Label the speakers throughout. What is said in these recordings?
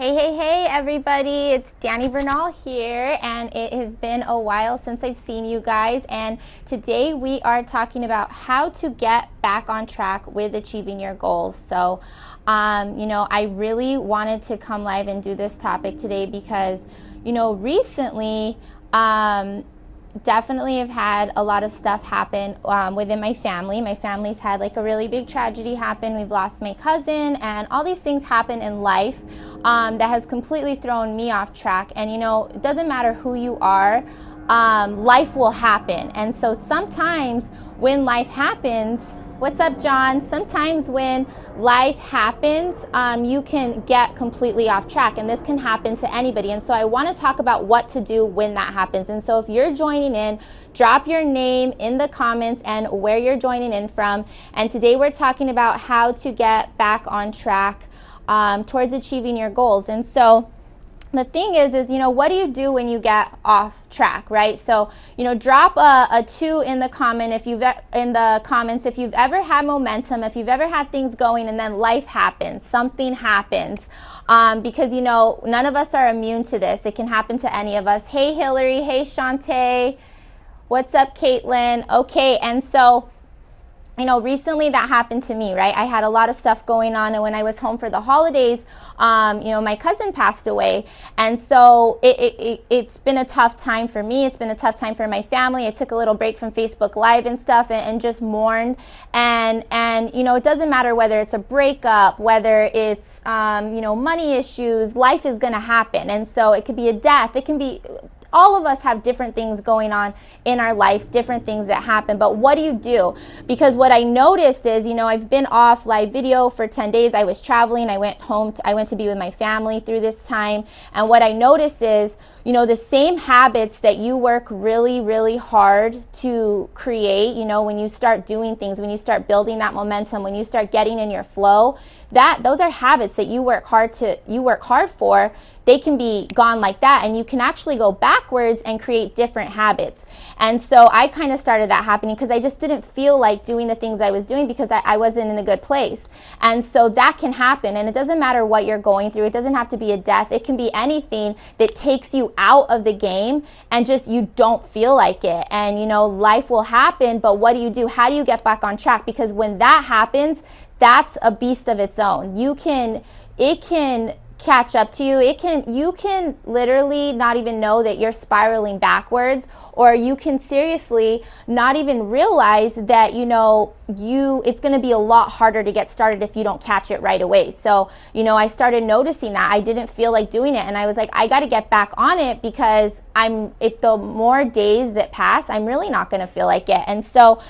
Speaker 1: Hey, everybody. It's Danny Bernal here, and it has been a while since I've seen you guys. And today we are talking about how to get back on track with achieving your goals. So, I really wanted to come live and do this topic today because, recently, definitely have had a lot of stuff happen within my family. My family's had like a really big tragedy happen. We've lost my cousin, and all these things happen in life that has completely thrown me off track. And it doesn't matter who you are, life will happen. And so sometimes when life happens, what's up, John? Sometimes when life happens, you can get completely off track, and this can happen to anybody. And so I want to talk about what to do when that happens. And so if you're joining in, drop your name in the comments and where you're joining in from. And today we're talking about how to get back on track towards achieving your goals. And so the thing is, what do you do when you get off track, right? So, drop a 2 in the comment if you've ever had momentum, if you've ever had things going and then life happens, something happens, because none of us are immune to this. It can happen to any of us. Hey, Hillary. Hey, Shantae. What's up, Caitlin? Okay, and so recently that happened to me, right? I had a lot of stuff going on, and when I was home for the holidays, my cousin passed away, and so it's been a tough time for me. It's been a tough time for my family. I took a little break from Facebook Live and stuff, and just mourned, and it doesn't matter whether it's a breakup, whether it's money issues. Life is going to happen, and so it could be a death. It can be. All of us have different things going on in our life, different things that happen. But what do you do? Because what I noticed is, I've been off live video for 10 days. I was traveling. I went to be with my family through this time. And what I noticed is, the same habits that you work really, really hard to create, when you start doing things, when you start building that momentum, when you start getting in your flow, those are habits that you work hard for. They can be gone like that, and you can actually go backwards and create different habits. And so I kind of started that happening because I just didn't feel like doing the things I was doing because I wasn't in a good place. And so that can happen, and it doesn't matter what you're going through. It doesn't have to be a death. It can be anything that takes you out of the game and just you don't feel like it. And life will happen, but what do you do? How do you get back on track? Because when that happens, that's a beast of its own. It can catch up to you. You can literally not even know that you're spiraling backwards, or you can seriously not even realize that it's going to be a lot harder to get started if you don't catch it right away. So I started noticing that I didn't feel like doing it, and I was like, I got to get back on it because the more days that pass, I'm really not going to feel like it. And so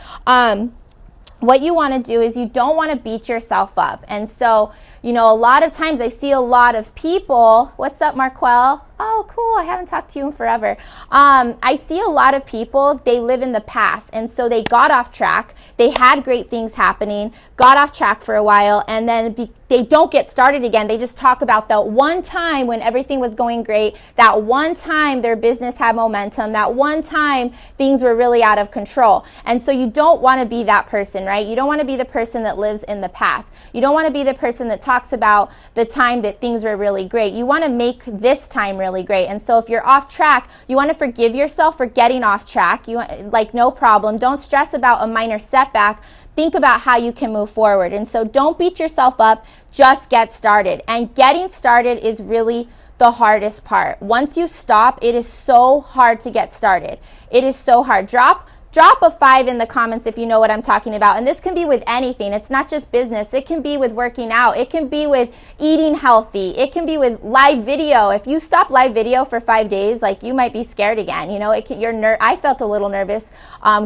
Speaker 1: what you want to do is you don't want to beat yourself up. And so, a lot of times I see a lot of people. What's up, Marquel? Oh, cool. I haven't talked to you in forever. I see a lot of people, they live in the past. And so they got off track. They had great things happening, got off track for a while, and then they don't get started again. They just talk about that one time when everything was going great, that one time their business had momentum, that one time things were really out of control. And so you don't want to be that person, right? You don't want to be the person that lives in the past. You don't want to be the person that talks about the time that things were really great. You want to make this time really great. And so if you're off track, you want to forgive yourself for getting off track. No problem. Don't stress about a minor setback. Think about how you can move forward. And so don't beat yourself up. Just get started. And getting started is really the hardest part. Once you stop, it is so hard to get started. It is so hard. Drop a 5 in the comments if you know what I'm talking about. And this can be with anything. It's not just business. It can be with working out. It can be with eating healthy. It can be with live video. If you stop live video for 5 days, you might be scared again. I felt a little nervous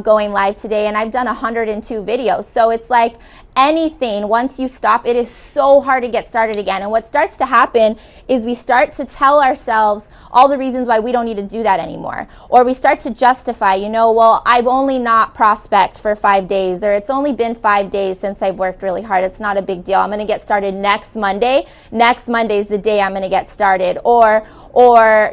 Speaker 1: going live today, and I've done 102 videos. So it's like anything, once you stop, it is so hard to get started again. And what starts to happen is we start to tell ourselves all the reasons why we don't need to do that anymore. Or we start to justify, well, I've only not prospect for 5 days, or it's only been 5 days since I've worked really hard. It's not a big deal. I'm going to get started next Monday. Next Monday is the day I'm going to get started. Or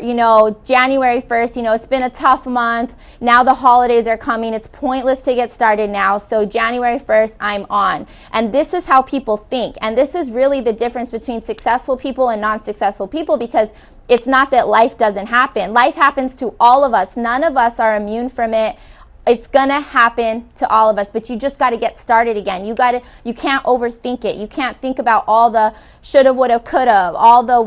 Speaker 1: you know, January 1st, you know, it's been a tough month. Now the holidays are coming. It's pointless to get started now. So January 1st, I'm on. And this is how people think. And this is really the difference between successful people and non-successful people, because it's not that life doesn't happen. Life happens to all of us. None of us are immune from it. It's gonna happen to all of us, but you just got to get started again. You can't overthink it. You can't think about all the shoulda, woulda, coulda, all the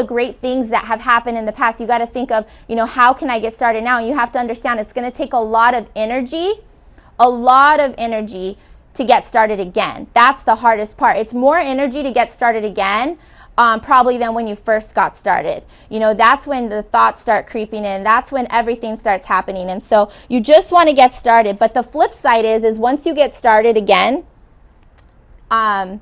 Speaker 1: great things that have happened in the past. You got to think of, you know, how can I get started now? And you have to understand it's going to take a lot of energy to get started again. That's the hardest part. It's more energy to get started again, probably than when you first got started. You know, that's when the thoughts start creeping in. That's when everything starts happening. And so you just want to get started. But the flip side is once you get started again, and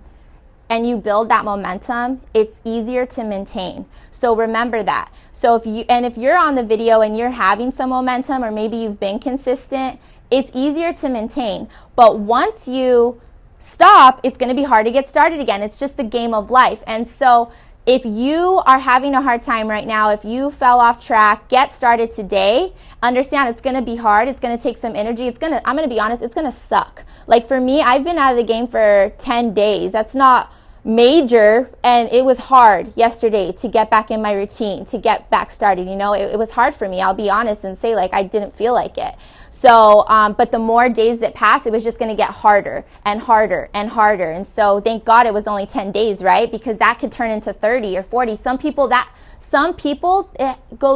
Speaker 1: you build that momentum, it's easier to maintain. So remember that. So if you're on the video and you're having some momentum, or maybe you've been consistent, it's easier to maintain. But once you stop, it's going to be hard to get started again. It's just the game of life. And so if you are having a hard time right now, if you fell off track, get started today. Understand it's going to be hard. It's going to take some energy. I'm going to be honest, it's going to suck. Like for me, I've been out of the game for 10 days. That's not major, and it was hard yesterday to get back in my routine, to get back started. You know, it was hard for me. I'll be honest and say, like, I didn't feel like it. So, but the more days that passed, it was just going to get harder and harder and harder. And so thank God it was only 10 days, right? Because that could turn into 30 or 40. Some people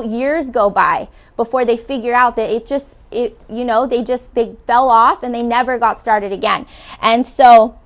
Speaker 1: years go by before they figure out that they fell off and they never got started again. And so,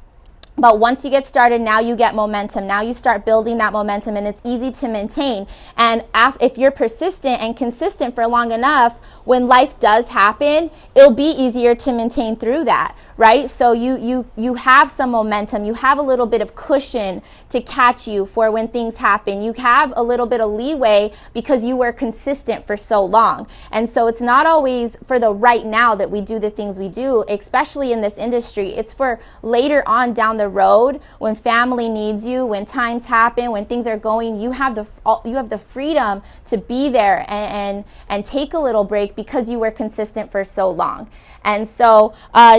Speaker 1: but once you get started, now you get momentum. Now you start building that momentum, and it's easy to maintain. And if you're persistent and consistent for long enough, when life does happen, it'll be easier to maintain through that, right? So you have some momentum. You have a little bit of cushion to catch you for when things happen. You have a little bit of leeway because you were consistent for so long. And so it's not always for the right now that we do the things we do, especially in this industry. It's for later on down the road, when family needs you, when times happen, when things are going, you have the freedom to be there and take a little break because you were consistent for so long. And so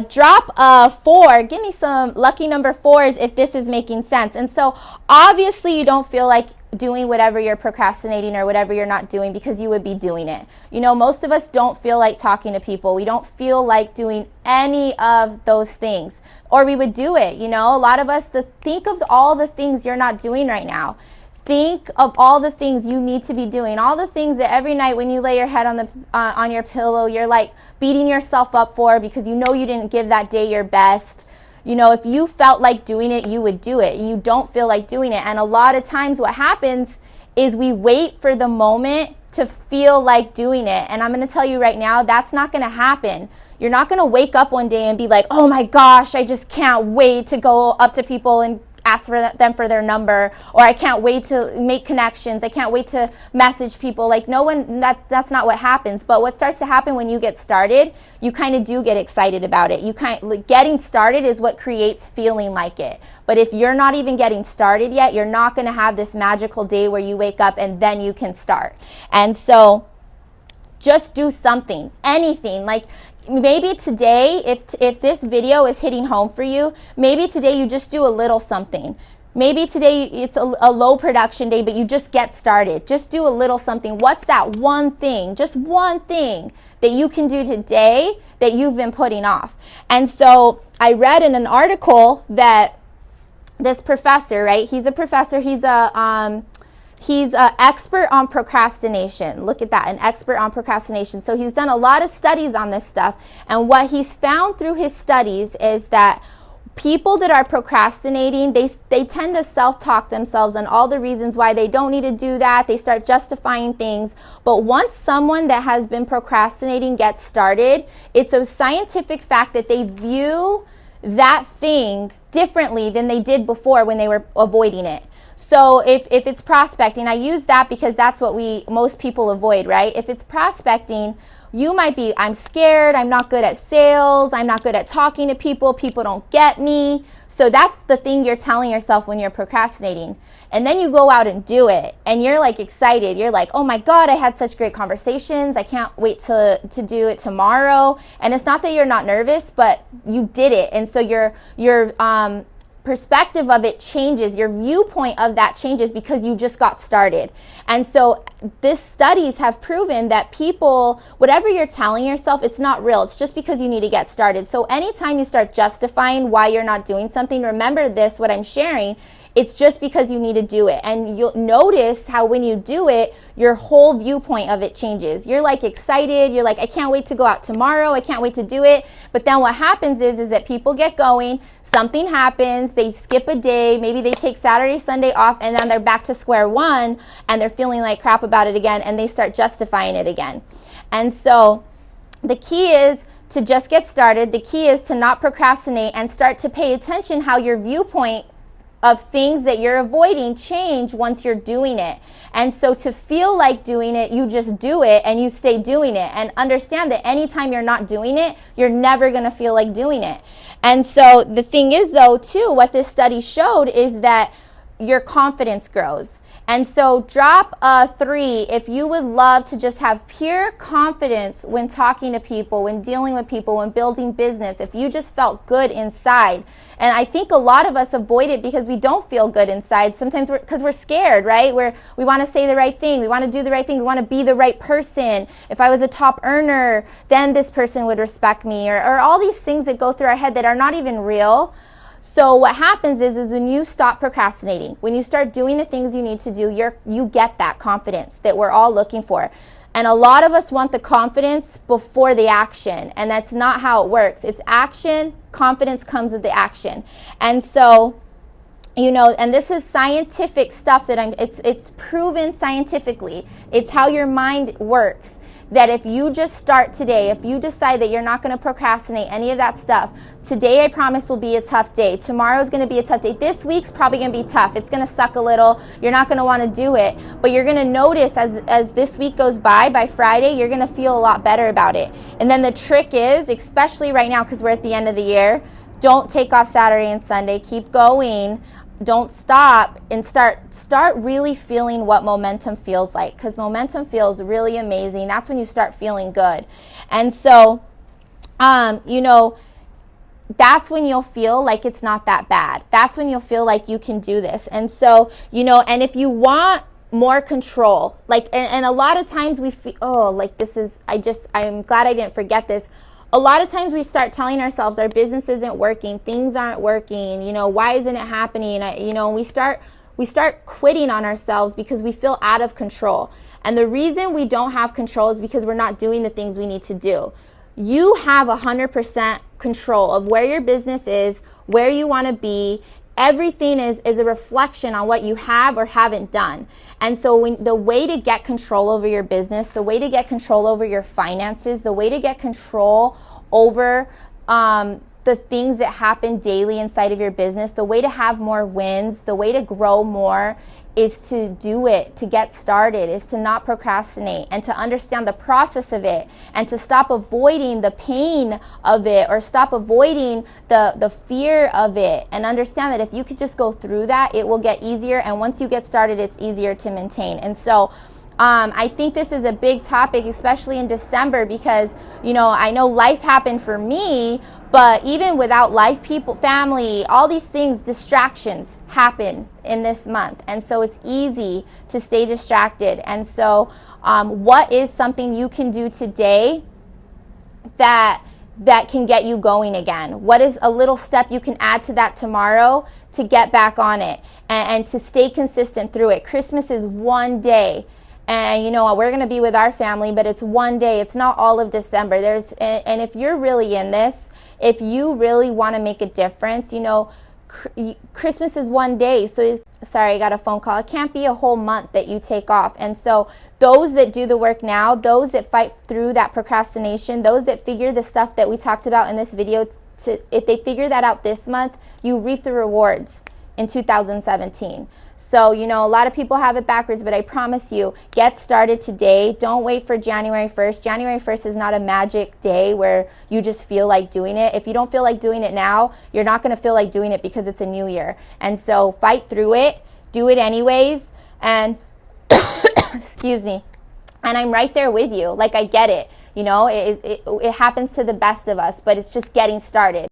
Speaker 1: drop a 4. Give me some lucky number 4s if this is making sense. And so obviously you don't feel like doing whatever you're procrastinating or whatever you're not doing because you would be doing it. You know, most of us don't feel like talking to people. We don't feel like doing any of those things, or we would do it. You know, a lot of us, think of all the things you're not doing right now. Think of all the things you need to be doing, all the things that every night when you lay your head on your pillow, you're like beating yourself up for because you know you didn't give that day your best. You know, if you felt like doing it, you would do it. You don't feel like doing it. And a lot of times what happens is we wait for the moment to feel like doing it. And I'm going to tell you right now, that's not going to happen. You're not going to wake up one day and be like, oh my gosh, I just can't wait to go up to people and ask for them for their number, or I can't wait to make connections. I can't wait to message people. Like that's not what happens. But what starts to happen when you get started, you kind of do get excited about it. Getting started is what creates feeling like it. But if you're not even getting started yet, you're not going to have this magical day where you wake up and then you can start. And so just do something, anything. Like maybe today, if this video is hitting home for you, maybe today you just do a little something. Maybe today it's a low production day, but you just get started. Just do a little something. What's that one thing, just one thing that you can do today that you've been putting off? And so I read in an article that this professor, right? He's a professor. He's an expert on procrastination. Look at that, an expert on procrastination. So he's done a lot of studies on this stuff. And what he's found through his studies is that people that are procrastinating, they tend to self-talk themselves on all the reasons why they don't need to do that. They start justifying things. But once someone that has been procrastinating gets started, it's a scientific fact that they view that thing differently than they did before when they were avoiding it. So if it's prospecting, I use that because that's what most people avoid, right? If it's prospecting, you might be, I'm scared, I'm not good at sales, I'm not good at talking to people, people don't get me. So that's the thing you're telling yourself when you're procrastinating. And then you go out and do it, and you're like excited. You're like, oh my God, I had such great conversations. I can't wait to do it tomorrow. And it's not that you're not nervous, but you did it. And so your perspective of it changes, your viewpoint of that changes because you just got started. And so studies have proven that people, whatever you're telling yourself, it's not real. It's just because you need to get started. So anytime you start justifying why you're not doing something, remember this, what I'm sharing, it's just because you need to do it. And you'll notice how when you do it, your whole viewpoint of it changes. You're like excited. You're like, I can't wait to go out tomorrow. I can't wait to do it. But then what happens is that people get going, something happens, they skip a day, maybe they take Saturday, Sunday off, and then they're back to square one and they're feeling like crap about it again, and they start justifying it again. And so the key is to just get started. The key is to not procrastinate and start to pay attention how your viewpoint of things that you're avoiding change once you're doing it. And so to feel like doing it, you just do it and you stay doing it, and understand that anytime you're not doing it, you're never going to feel like doing it. And so the thing is though too, what this study showed is that your confidence grows. And so drop a 3 if you would love to just have pure confidence when talking to people, when dealing with people, when building business, if you just felt good inside. And I think a lot of us avoid it because we don't feel good inside. Sometimes because we're scared, right? We want to say the right thing. We want to do the right thing. We want to be the right person. If I was a top earner, then this person would respect me, or all these things that go through our head that are not even real. So what happens is when you stop procrastinating, when you start doing the things you need to do, you get that confidence that we're all looking for. And a lot of us want the confidence before the action, and that's not how it works. It's action. Confidence comes with the action. And so, and this is scientific stuff it's proven scientifically. It's how your mind works. That if you just start today, if you decide that you're not going to procrastinate any of that stuff, today I promise will be a tough day. Tomorrow's going to be a tough day. This week's probably going to be tough. It's going to suck a little. You're not going to want to do it. But you're going to notice as this week goes by Friday, you're going to feel a lot better about it. And then the trick is, especially right now because we're at the end of the year, don't take off Saturday and Sunday. Keep going. Don't stop, and start really feeling what momentum feels like, because momentum feels really amazing. That's when you start feeling good. And so, that's when you'll feel like it's not that bad. That's when you'll feel like you can do this. And so, and if you want more control, and a lot of times we feel, I'm glad I didn't forget this. A lot of times we start telling ourselves our business isn't working, things aren't working, why isn't it happening? We start quitting on ourselves because we feel out of control. And the reason we don't have control is because we're not doing the things we need to do. You have 100% control of where your business is, where you want to be. Everything is a reflection on what you have or haven't done. And so the way to get control over your business, the way to get control over your finances, the way to get control over the things that happen daily inside of your business, the way to have more wins, the way to grow more is to do it, to get started, is to not procrastinate, and to understand the process of it, and to stop avoiding the pain of it, or stop avoiding the fear of it, and understand that if you could just go through that, it will get easier. And once you get started, it's easier to maintain. And so I think this is a big topic, especially in December, because, I know life happened for me, but even without life, people, family, all these things, distractions happen in this month. And so it's easy to stay distracted. And so what is something you can do today that can get you going again? What is a little step you can add to that tomorrow to get back on it and to stay consistent through it? Christmas is one day. And we're going to be with our family, but it's one day. It's not all of December. And if you're really in this, if you really want to make a difference, Christmas is one day. So, sorry, I got a phone call. It can't be a whole month that you take off. And so those that do the work now, those that fight through that procrastination, those that figure the stuff that we talked about in this video, if they figure that out this month, you reap the rewards in 2017. So, you know, a lot of people have it backwards, but I promise you, get started today. Don't wait for January 1st. January 1st is not a magic day where you just feel like doing it. If you don't feel like doing it now, you're not going to feel like doing it because it's a new year. And so fight through it, do it anyways, and excuse me. And I'm right there with you. Like, I get it. You know, it happens to the best of us, but it's just getting started.